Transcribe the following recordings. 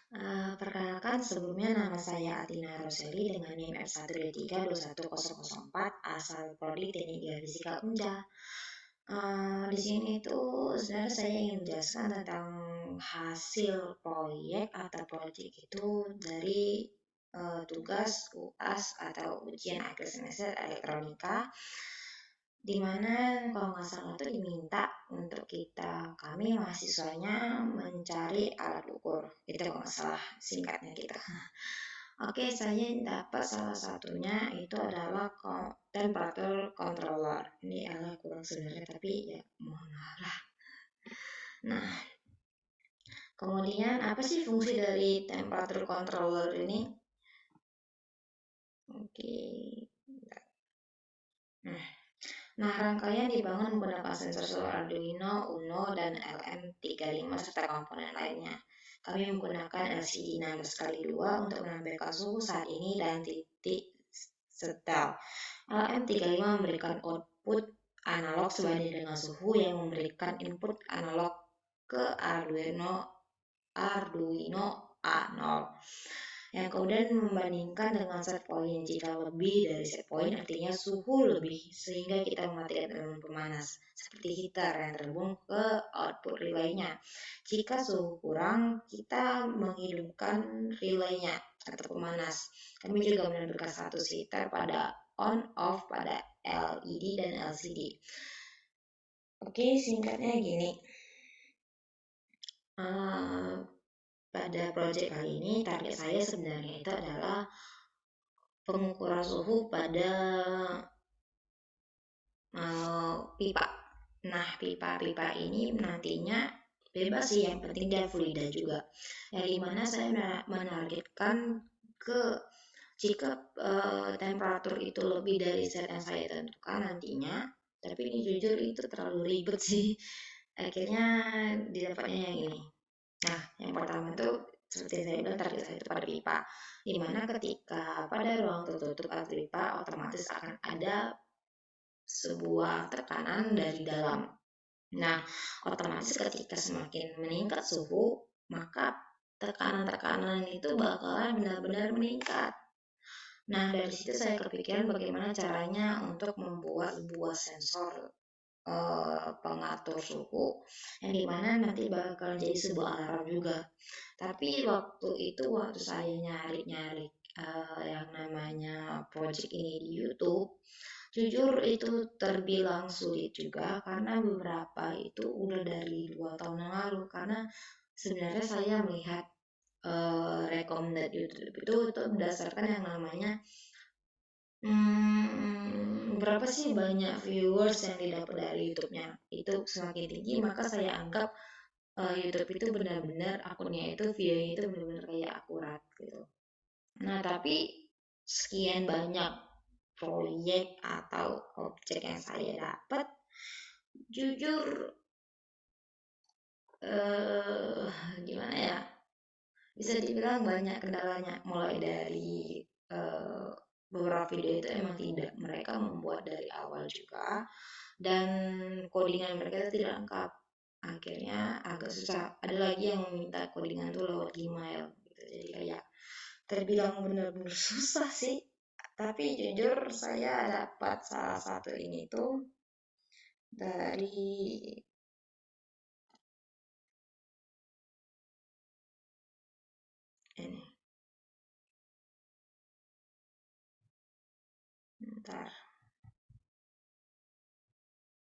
Perkenalkan, sebelumnya nama saya Atina Roseli dengan NIM F1232104 asal Prodi Teknik Geofisika Unja. Di sini tuh sebenarnya saya ingin menjelaskan tentang hasil proyek atau proyek itu dari tugas UAS atau ujian akhir semester elektronika, dimana kalau nggak salah tuh diminta untuk kami mahasiswanya mencari alat ukur, itu kalau nggak salah singkatnya kita. Oke, saya dapat salah satunya itu adalah temperature controller. Ini adalah kurang sebenarnya, tapi ya mohon maaf lah. Nah, kemudian apa sih fungsi dari temperature controller ini? Oke. Nah, rangkaian dibangun menggunakan sensor Arduino, Uno, dan LM35 serta komponen lainnya. Kami menggunakan LCD 16x2 untuk menampilkan suhu saat ini dan titik setel. LM35 memberikan output analog sebanding dengan suhu yang memberikan input analog ke Arduino A0, yang kemudian membandingkan dengan set point. Jika lebih dari set point artinya suhu lebih, sehingga kita mematikan elemen pemanas seperti heater yang terhubung ke output relaynya. Jika suhu kurang, kita menghidupkan relaynya atau pemanas. Kami juga menampilkan status heater pada on off pada LED dan LCD. Oke, singkatnya gini. Pada proyek kali ini, target saya sebenarnya itu adalah pengukuran suhu pada pipa. Nah, pipa-pipa ini nantinya bebas sih, yang penting dia fluida juga. Yang dimana saya menargetkan ke jika temperatur itu lebih dari set yang saya tentukan nantinya, tapi ini jujur itu terlalu ribet sih. Akhirnya didapatnya yang ini. Nah, yang pertama itu seperti saya bilang, target saya itu pada pipa, dimana ketika pada ruang tertutup atau pipa otomatis akan ada sebuah tekanan dari dalam. Nah, otomatis ketika semakin meningkat suhu, maka tekanan-tekanan itu bakalan benar-benar meningkat. Nah, dari situ saya kepikiran bagaimana caranya untuk membuat sebuah sensor pengatur suhu, yang dimana nanti bakal jadi sebuah alarm juga. Tapi waktu saya nyari-nyari yang namanya project ini di YouTube, jujur itu terbilang sulit juga karena beberapa itu udah dari 2 tahun yang lalu. Karena sebenarnya saya melihat recommended YouTube itu berdasarkan yang namanya berapa sih banyak viewers yang didapat dari YouTube-nya. Itu semakin tinggi, maka saya anggap YouTube itu benar-benar akunnya itu view-nya itu benar-benar kayak akurat gitu. Nah, tapi sekian banyak proyek atau objek yang saya dapat, jujur gimana ya, bisa dibilang banyak kendalanya. Mulai dari beberapa video itu emang tidak mereka membuat dari awal juga, dan codingan mereka itu tidak lengkap. Akhirnya agak susah. Ada lagi yang meminta codingan itu lewat Gmail gitu. Jadi kayak terbilang benar-benar susah sih. Tapi jujur saya dapat salah satu ini tuh dari ini. Bentar.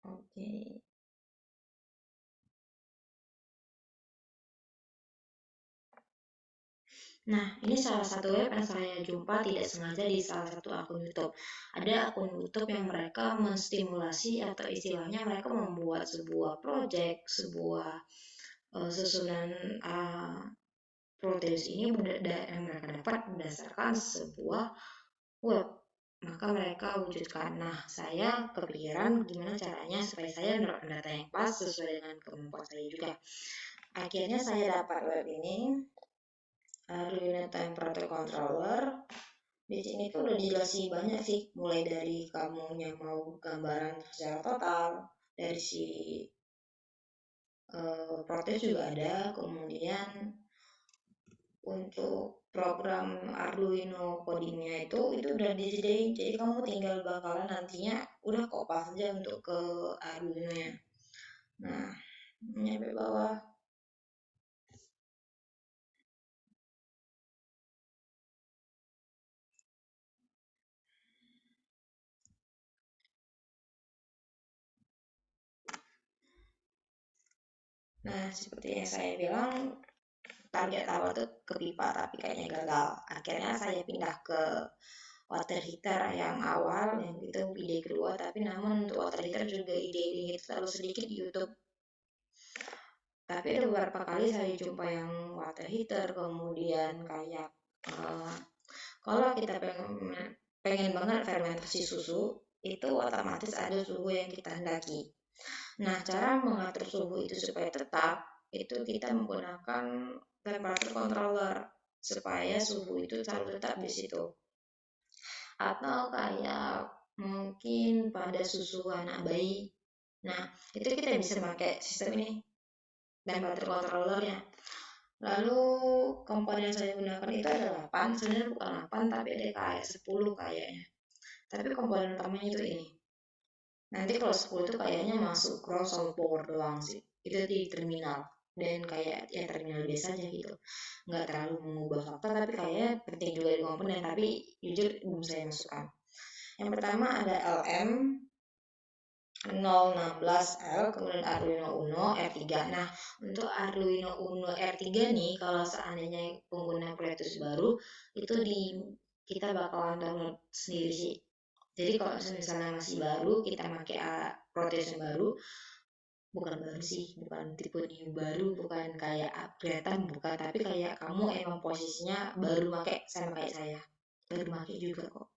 Oke. Nah, ini salah satu web yang saya jumpa tidak sengaja di salah satu akun YouTube. Ada akun YouTube yang mereka menstimulasi atau istilahnya mereka membuat sebuah project, sebuah susunan Proteus ini yang mereka dapat berdasarkan sebuah web. Maka mereka wujudkan. Nah, saya kepikiran gimana caranya supaya saya mendapatkan data yang pas sesuai dengan kemampuan saya juga. Akhirnya saya dapat web ini, Arduino Temperature Controller. Di sini tuh udah dijelasin banyak sih, mulai dari kamu yang mau gambaran secara total, dari si Proteus juga ada, kemudian untuk program Arduino codingnya itu udah disediain, jadi kamu tinggal bakalan nantinya udah kopas aja untuk ke Arduino nya. Nah, nyampe bawah. Nah, seperti yang saya bilang, target awal tuh ke pipa tapi kayaknya gagal. Akhirnya saya pindah ke water heater yang awal, yang itu ide kedua. Tapi namun untuk water heater juga ide-ide itu terlalu sedikit di YouTube. Tapi ada beberapa kali saya jumpa yang water heater, kemudian kayak uh, kalau kita pengen banget fermentasi susu, itu otomatis ada suhu yang kita hendaki. Nah, cara mengatur suhu itu supaya tetap, itu kita menggunakan temperature controller supaya suhu itu selalu tetap di situ. Atau kayak mungkin pada susu anak bayi. Nah, itu kita bisa pakai sistem ini, temperature controller ya. Lalu komponen yang saya gunakan itu ada 8, sebenarnya bukan 8 tapi ada kayak 10 kayaknya. Tapi komponen utamanya itu ini. Nanti kalau 10 itu kayaknya masuk cross or power doang sih. Itu di terminal. Dan kayak ya terminal biasa aja gitu. Nggak terlalu mengubah faktor, tapi kayaknya penting juga di komponen. Tapi jujur belum saya masukkan. Yang pertama ada LM 016L, kemudian Arduino Uno R3. Nah, untuk Arduino Uno R3 nih, kalau seandainya pengguna Proyektus baru, itu kita bakalan download sendiri sih. Jadi kalau misalnya masih baru, kita pakai Proteus yang baru, bukan baru sih, bukan tipe new baru, bukan kayak upgradean, bukan, tapi kayak kamu emang posisinya baru pakai sama kayak saya, baru pakai juga kok.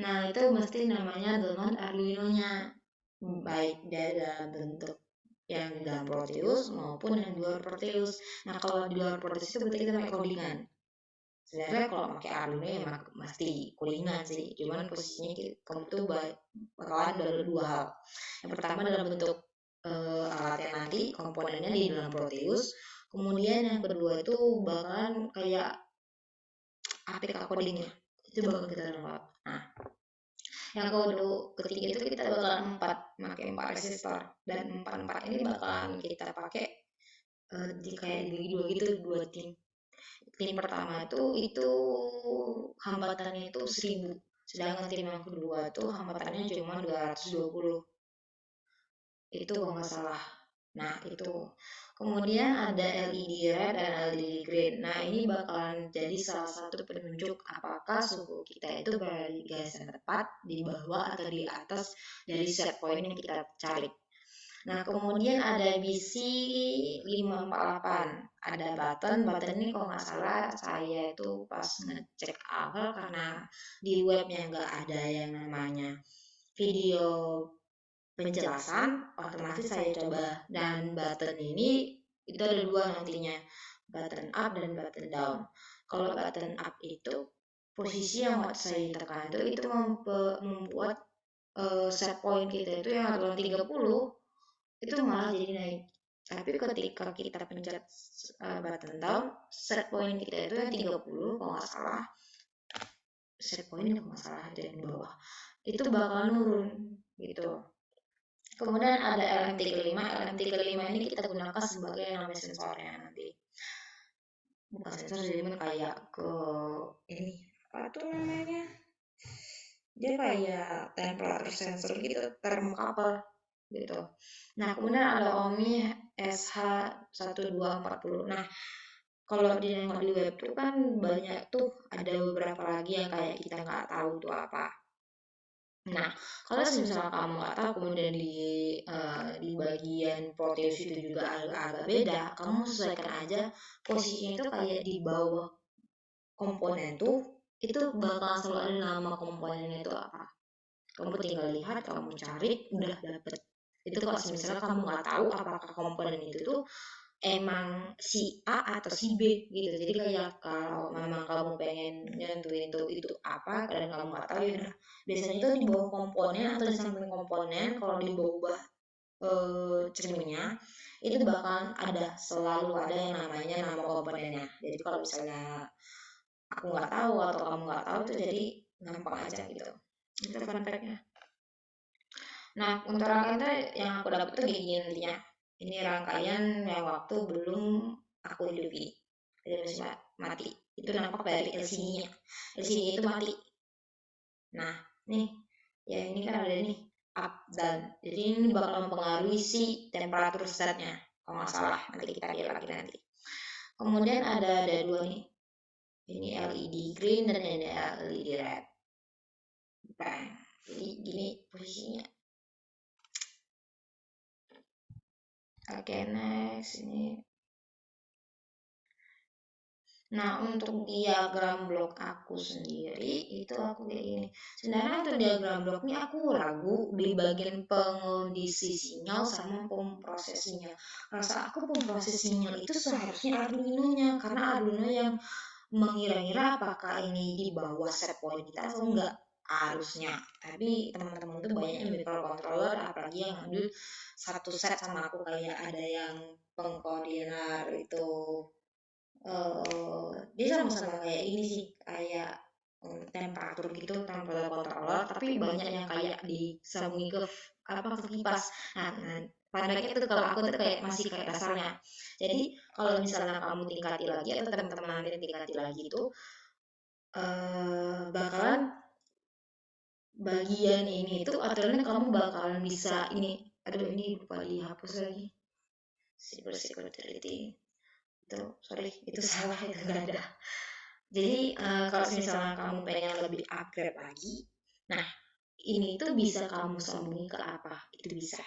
Nah, itu mesti namanya download Arduino-nya, baik dalam bentuk yang dalam Proteus maupun yang di luar Proteus. Nah, kalau di luar Proteus itu berarti kita pakai codingan. Sebenarnya kalau pakai Arduino ya pasti codingan sih, cuman posisinya kamu tuh bakalan dari dua hal. Yang pertama dalam bentuk alatnya nanti, komponennya di dalam Proteus. Kemudian yang kedua itu bakalan kayak APK codingnya, itu bakal kita download. Nah, yang ketiga itu kita bakalan pakai 4 resistor, dan 4 ini bakalan kita pakai di kayak dibagi dua gitu, dua tim. Tim pertama itu hambatannya itu 1000, sedangkan tim yang kedua itu hambatannya cuma 220. Itu kalau nggak salah. Nah, itu. Kemudian ada LED red dan LED green. Nah, ini bakalan jadi salah satu penunjuk apakah suhu kita itu berada di garis yang tepat, di bawah atau di atas dari set point yang kita cari. Nah, kemudian ada BC 548. Ada button ini kalau nggak salah saya itu pas ngecek awal karena di webnya nggak ada yang namanya video penjelasan, otomatis saya coba. Dan button ini itu ada dua nantinya, button up dan button down. Kalau button up itu posisi yang waktu saya tekan itu membuat set point kita itu yang aturan 30 itu malah jadi naik. Tapi ketika kita pencet button down, set point kita itu yang 30 kalau nggak salah, set point kalau nggak salah itu yang di bawah, itu bakal nurun gitu. Kemudian ada LM35. LM35 ini kita gunakan sebagai yang namanya sensornya nanti. Bukan sensor, jadi kayak ke ini apa tuh namanya? Dia kayak temperature sensor gitu, thermocouple gitu. Nah, kemudian ada OMI SH1240. Nah, kalau di web tuh kan banyak tuh, ada beberapa lagi yang kayak kita nggak tahu tuh apa. Nah, kalau misalnya kamu nggak tahu, kemudian di bagian Proteus itu juga agak beda, kamu sesuaikan aja posisinya itu kayak di bawah komponen tuh, itu bakal selalu ada nama komponennya itu apa. Kamu tinggal lihat, kamu cari, udah dapet. Itu kalau misalnya kamu nggak tahu apakah komponen itu tuh emang si A atau si B gitu. Jadi kayak kalau memang kamu pengen nyentuhin itu apa dan kamu nggak tahu, ya udah biasanya itu di bawah komponen atau di samping komponen. Kalau di bawah cerminnya, itu bakal selalu ada yang namanya nama komponennya. Jadi kalau misalnya aku nggak tahu atau kamu nggak tahu itu jadi gampang aja gitu. Itu fun fact-nya. Nah, untuk rangkaian yang aku dapat tuh kayak gini nantinya. Ini rangkaian yang waktu belum aku hidupi. Jadi masih mati. Itu nampak dari LCD-nya. LCD itu mati. Nah, nih, ya ini kan ada nih up dan jadi ini bakal mempengaruhi si temperatur setnya. Kalau nggak salah, nanti kita lihat lagi nanti. Kemudian ada dua nih. Ini LED green dan ini LED red. Bang. Jadi gini posisinya. Oke, next ini. Nah, untuk diagram blok aku sendiri itu aku kayak gini. Sebenarnya untuk diagram blok ini aku ragu di bagian pengondisi sinyal sama pemproses sinyal. Rasa aku pemproses sinyal itu seharusnya Arduino-nya karena Arduino yang mengira-ngira apakah ini di bawah set point kita atau enggak harusnya. Tapi teman-teman tuh banyak yang microcontroller apalagi yang ngambil satu set sama aku kayak ada yang pengkoordinar itu dia sama-sama kayak ini sih kayak temperatur gitu temperatur controller tapi banyak yang kayak disambungin ke apa ke kipas. Nah pada itu kalau aku tuh kayak masih kayak dasarnya. Jadi kalau misalnya kamu tingkati lagi atau teman-teman nanti tingkati lagi itu bakalan bagian ini tuh aturannya kamu bakalan bisa ini. Aduh ini lupa dihapus lagi. Cyber security itu sorry itu salah itu nggak ada. Jadi kalau misalnya kamu pengen lebih upgrade lagi, nah ini tuh bisa kamu sambungin ke apa? Itu bisa.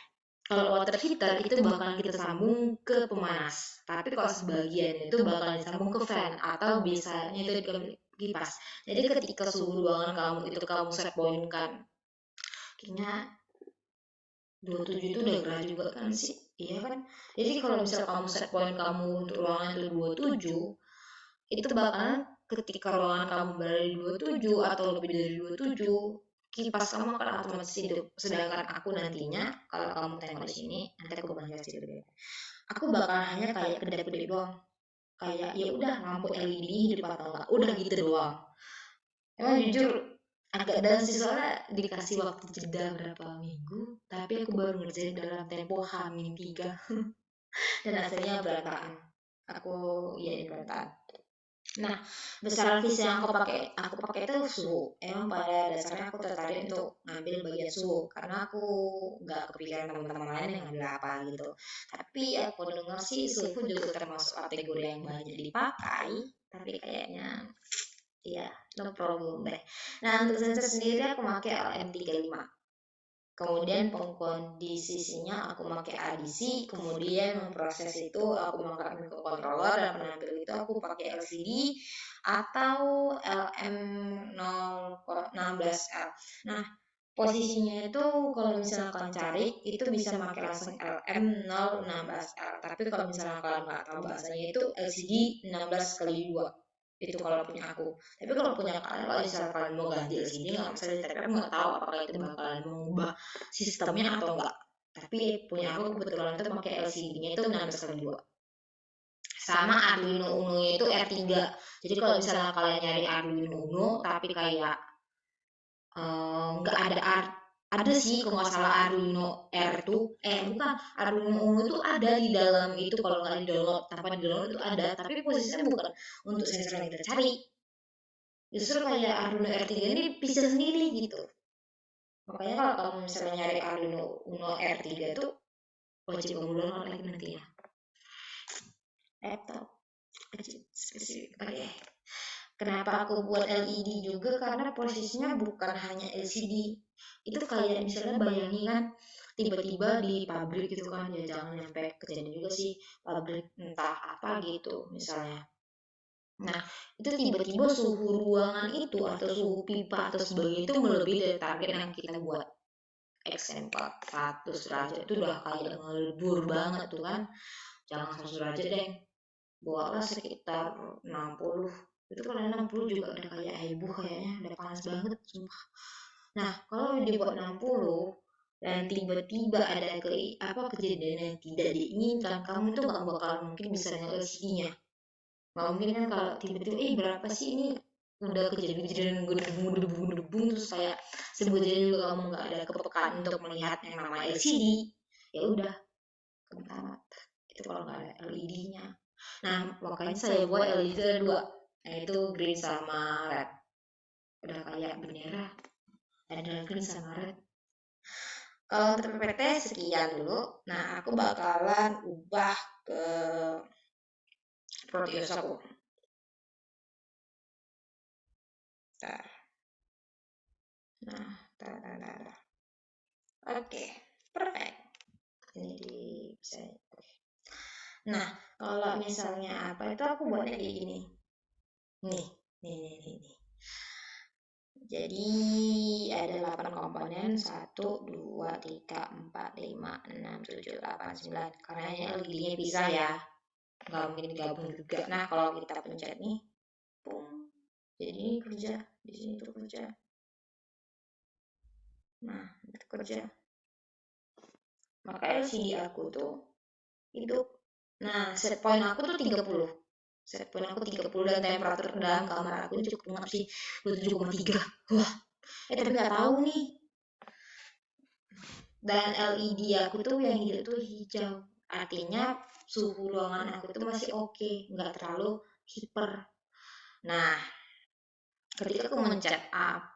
Kalau water heater itu bakalan kita sambung ke pemanas, tapi kalau sebagian itu bakalan disambung ke fan atau biasanya itu ke kipas. Jadi ketika suhu ruangan kamu itu kamu set point kan, kayaknya 27 itu udah gerah juga kan sih, iya kan? Jadi kalau misal kamu set point kamu untuk ruangan itu 27, itu bakalan ketika ruangan kamu berada di 27 atau lebih dari 27 kipas kamu akan otomatis hidup. Sedangkan aku nantinya kalau kamu tengok di sini nanti aku bahas dulu. Aku bakal hanya kayak kedap-kedip doang. Kayak ya udah lampu LED hidup atau enggak, udah gitu doang. Emang jujur agak dan sih soalnya dikasih waktu jeda berapa minggu, tapi aku baru ngerjain dalam tempo H-3 dan hasilnya berantakan. Aku ya berantakan. Nah, besaran visi yang aku pakai itu suhu. Emang pada dasarnya aku tertarik untuk ngambil bagian suhu karena aku nggak kepikiran teman-teman lain yang ngambil apa gitu. Tapi aku dengar sih suhu juga termasuk kategori yang banyak dipakai, tapi kayaknya ya no problem deh. Nah, untuk sensor sendiri aku pakai LM35. Kemudian pengkondisinya aku pakai ADC, kemudian memproses itu aku pakai microcontroller dan penampil itu aku pakai LCD atau LM016L. Nah, posisinya itu kalau misalkan cari itu bisa pakai langsung LM016L. Tapi kalau misalnya kalian nggak tahu bahasanya itu LCD 16x2 itu kalau punya aku. Tapi kalau punya kalian kalau misalnya kalian mau ganti LCD nggak masalah, tapi aku nggak tahu apakah itu bakalan mengubah sistemnya atau enggak. Tapi punya aku kebetulan itu pakai LCD-nya itu 16x2 sama Arduino Uno itu R3. Jadi kalau misalnya kalian nyari Arduino Uno tapi kayak nggak ada sih kalau nggak salah Arduino R tuh bukan Arduino Uno itu ada di dalam itu kalau nggak di download tanpa di download itu ada tapi posisinya bukan untuk sensor yang kita cari, justru kayak Arduino R3 ini bisa sendiri gitu. Makanya kalau kamu misalnya nyari Arduino Uno R3 itu wajib kamu download lagi nanti ya laptop spesifik. Oke. Kenapa aku buat LED juga karena posisinya bukan hanya LCD. Itu kayak misalnya bayangin kan tiba-tiba di pabrik gitu kan ya jangan sampai kejadian juga sih pabrik entah apa gitu misalnya. Nah, itu tiba-tiba suhu ruangan itu atau suhu pipa atau sebagainya itu melebihi dari target yang kita buat. Example 100 derajat itu udah kayak ngelebur banget tuh kan. Jangan 100 derajat deh. Buatlah sekitar 60. Itu kalau 60 juga udah kayak heboh kayaknya, udah panas banget sumpah. Nah, kalau dibuat 60 dan tiba-tiba ada kejadian yang tidak diinginkan, kamu tuh gak bakal mungkin bisa nyalain LCD-nya. Gak mungkin kan kalau tiba-tiba berapa sih ini, udah kejadian gedebung terus kayak sebetulnya juga kamu gak ada kepekaan untuk melihat yang namanya LCD, ya udah kebentar itu kalau nggak ada LED-nya. Nah makanya saya buat LED itu ada dua, yaitu green sama red, udah kayak bendera, ada green sama red. Kalau untuk PPT sekian dulu. Nah aku bakalan ubah ke Proteus aku. Nah, oke, perfect. Ini bisa. Nah, kalau misalnya apa itu aku buatnya kayak gini. Nih. Jadi ada 8 komponen, 1, 2, 3, 4, 5, 6, 7, 8, 9. Karena ini LED-nya bisa ya, nggak mungkin digabung juga. Nah kalau kita pencet nih, boom, jadi ini kerja, di sini tuh kerja. Nah itu kerja. Maka LCD aku tuh hidup. Nah set point aku tuh 30. Set point aku 30 dan temperatur dalam kamar aku ini cukup hangat sih, 27,3. Wah, tapi nggak tahu nih. Dan LED aku tuh yang hidup tuh hijau, artinya suhu ruangan aku tuh masih oke, nggak terlalu hiper. Nah ketika aku mencet up,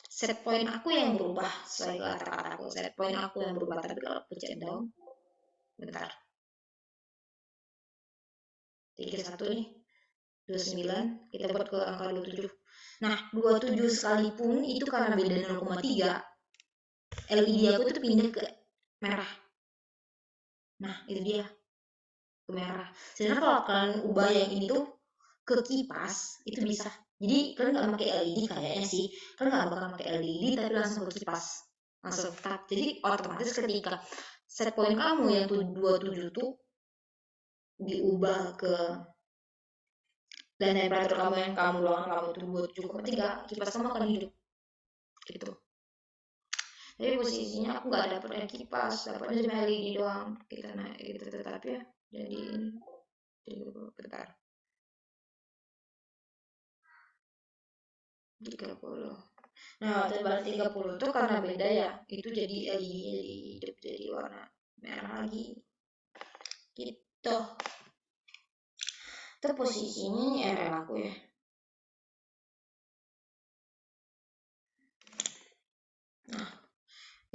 set point aku yang berubah sesuai kata-kata aku, set point aku yang berubah. Tapi kalau pencet down, bentar, 31 nih, 29, kita buat ke angka 27. Nah 27 sekalipun itu karena beda 0,3, LED aku tuh pindah ke merah. Nah itu dia, ke merah. Sedangkan kalau kalian ubah yang ini tuh ke kipas itu bisa. Jadi kalian nggak pakai LED kayaknya sih, kalian nggak bakal pakai LED tapi langsung ke kipas, langsung cut. Jadi otomatis ketika set point kamu yang 27 tuh diubah ke, dan temperatur kamu yang kamu ruangan kamu itu 27,3, kipas kamu akan hidup gitu. Tapi posisinya aku nggak dapet yang kipas, dapetnya cuma LED doang. Kita naik gitu tetap ya. Jadi bentar, 30. Nah waktu balik 30 tuh karena beda ya, itu jadi LED jadi hidup, jadi warna merah lagi gitu. Itu posisinya ini RL aku ya. Nah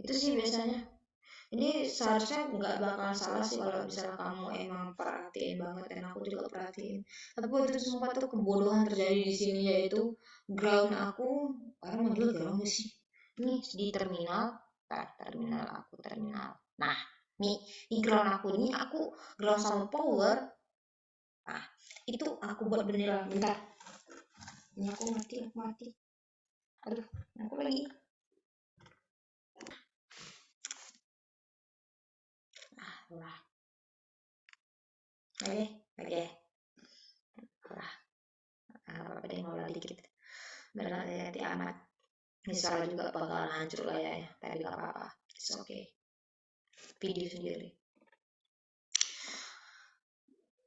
itu sih biasanya. Ini seharusnya nggak bakal salah sih kalau misalnya kamu emang perhatiin banget, dan aku juga perhatiin. Tapi waktu itu sempat tuh kebodohan terjadi di sini, yaitu ground aku, orang manggil ground sih, ini di terminal, terminal. Nah nih ground aku ini, aku ground sama power. Nah itu aku buat bendera. Bentar, ini aku mati. Aduh, aku lagi. Lah. Oke. Lah. Apa deh, ngolah dikit. Benar hati amat. Misalnya juga bakalan hancur lah ya, tapi gak apa-apa. It's okay. Video sendiri.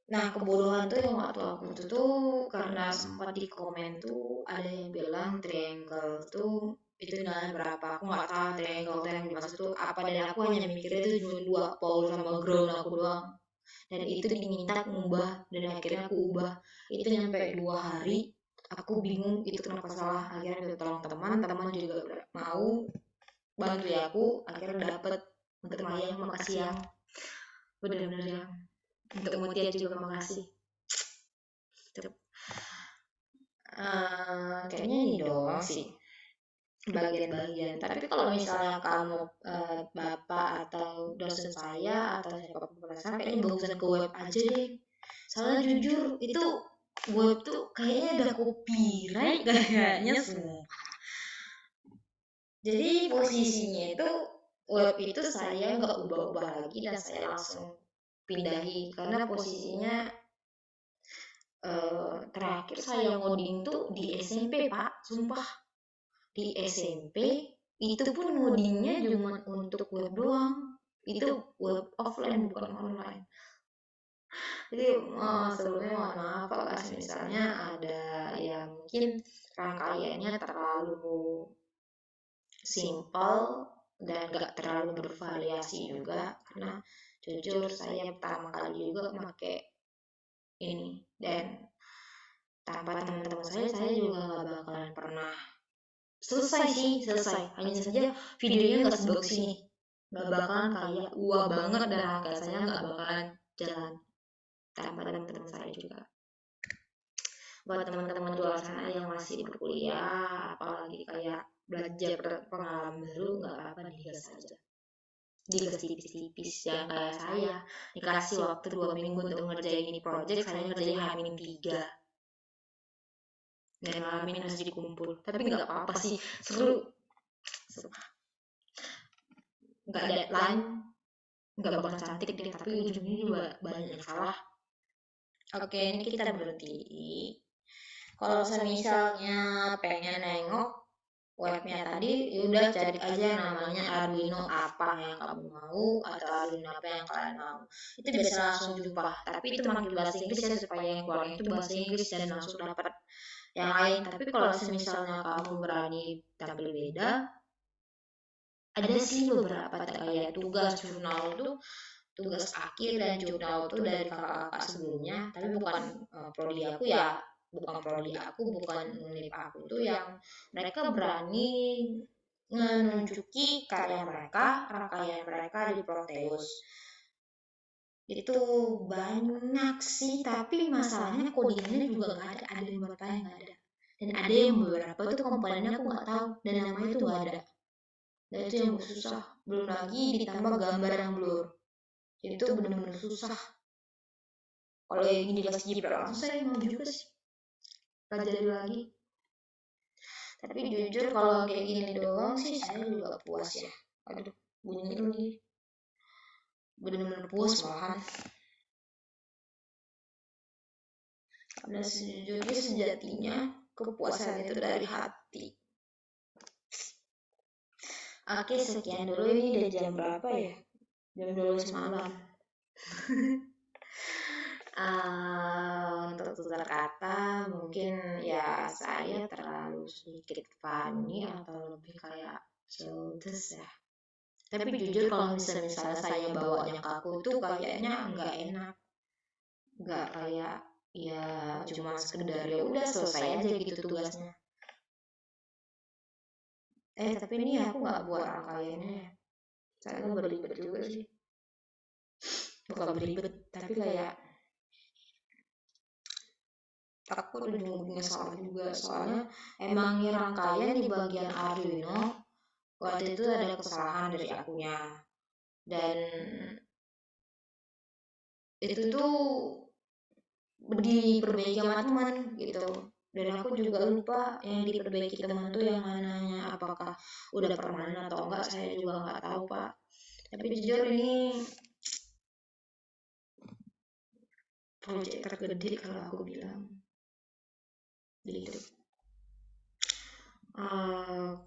Nah kebodohan tuh yang waktu aku tuh karena sempat di komen tuh ada yang bilang triangle tuh itu nilainya berapa. Aku nggak tahu triangle tuh yang dimaksud tuh apa, dan aku hanya mikirnya itu cuma 2, power sama ground aku doang. Dan itu diminta ngubah, dan akhirnya aku ubah. Itu nyampe 2 hari aku bingung itu kenapa salah. Akhirnya minta tolong teman juga mau bantu ya aku, akhirnya dapet. Untuk Maya makasih ya, bener-bener ya. Untuk Mutia juga makasih. Kayaknya ini doang sih bagian-bagian. Tapi kalau misalnya kamu bapak atau dosen saya atau siapapun penasaran, kayaknya bagusan ke web aja deh. Soalnya jujur itu web tuh kayaknya ada copyright kayaknya semua. Jadi posisinya itu web itu saya nggak ubah-ubah lagi, dan saya langsung pindahi karena posisinya terakhir saya ngoding tuh di SMP Pak, sumpah di SMP itu pun ngodingnya cuma untuk web doang, itu web offline bukan online. Jadi sebelumnya mohon maaf kalau misalnya ada yang mungkin rangkaiannya terlalu simpel dan gak terlalu bervariasi juga, karena jujur saya pertama kali juga pakai ini, dan tanpa teman-teman saya juga gak bakalan pernah selesai. Hanya saja videonya gak sebagus ini, gak bakalan kayak wah banget, dan kayak saya gak bakalan jalan tanpa teman-teman saya juga. Buat teman-teman di luar sana yang masih berkuliah, apalagi kayak belajar pengalaman baru, gak apa-apa, digas aja, digas tipis-tipis. Yang kayak saya dikasih waktu 2 minggu untuk ngerjain ini project, saya ngerjain H-3 dan ngalamin harus dikumpul. Tapi nggak apa-apa sih, seru. Nggak ada deadline, nggak bakal cantik deh, tapi ujungnya juga banyak yang salah. Oke, ini kita berhenti. Kalau misalnya pengen nengok webnya tadi, yaudah cari aja namanya Arduino apa yang kamu mau, atau Arduino apa yang kalian mau. Itu bisa langsung jumpa, tapi itu makin bahasa Inggris ya, supaya yang keluarnya itu bahasa Inggris dan langsung dapat yang lain. Tapi kalau misalnya kamu berani tampil beda, ada sih beberapa kayak tugas jurnal tuh, tugas akhir dan jurnal tuh dari kakak-kakak sebelumnya, tapi bukan prodi aku ya, bukan prodi aku, bukan univ aku tuh, yang mereka berani menunjuki karya mereka, rangkaian mereka di Proteus. Itu banyak sih, tapi masalahnya codingnya juga nggak ada yang beberapa yang nggak ada, dan ada yang beberapa tuh komponennya aku nggak tahu dan namanya tuh nggak ada, dan itu yang susah. Belum lagi ditambah gambar yang blur, jadi itu bener-bener susah. Kalau yang ini dikasih JPEG langsung saya mau juga sih pelajari lagi, tapi jujur kalau kayak gini doang sih saya juga puas ya. Aduh, bunyi lagi, bener-bener puas malahan. Karena sejujurnya sejatinya kepuasan itu dari hati. Oke, sekian dulu, ini udah jam berapa ya? Jam 12 malam. Untuk tutur kata mungkin ya saya terlalu sedikit funny atau lebih kayak childish ya. Tapi jujur kalau misalnya saya bawanya kaku tuh kayaknya nggak enak, nggak kayak ya cuma sekedar ya udah selesai aja gitu tugasnya. Tapi ini aku nggak buat rangkaiannya ya, saya beribet juga sih, bukan beribet tapi kayak aku ujung-ujungnya salah juga, soalnya emang ini rangkaian di bagian Arduino waktu itu ada kesalahan dari akunya, dan itu tuh diperbaiki sama teman gitu, dan aku juga lupa yang diperbaiki teman tuh yang mananya, apakah udah permanen atau enggak saya juga nggak tahu pak. Tapi jujur ini project tergede kalau aku bilang gitu.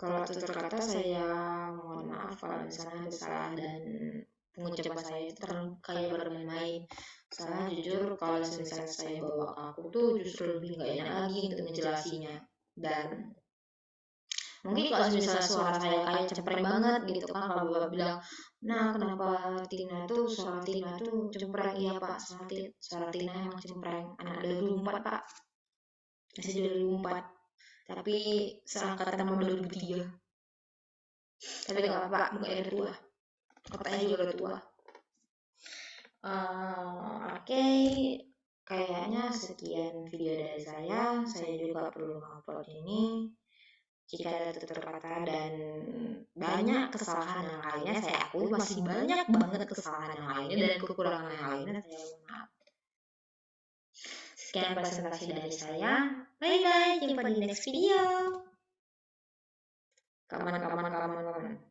Kalau tutur kata saya mohon maaf kalau misalnya ada salah, dan pengucapan saya itu terlalu kayak bermain-main. Soalnya jujur kalau misalnya saya bawa aku tuh justru lebih nggak enak lagi untuk ngejelasinnya, dan mungkin kalau misalnya suara saya kayak cempreng banget gitu kan, kalau bapak bilang, nah kenapa Tina tuh suara Tina tuh cempreng, iya pak, suara Tina emang cempreng, anak 2004 pak, masih 2004, tapi seangkatan sama 2003. Tapi gak apa-apa, mungkin udah tua, otaknya juga udah tua. Oke, kayaknya sekian video dari saya juga perlu mengupload ini. Jika ada tutur kata dan banyak kesalahan yang lainnya, saya akui masih banyak banget kesalahan yang lainnya dan kekurangan yang lainnya, saya mohon maaf. Sekian presentasi dari saya, bye bye, jumpa di next video. Kaman.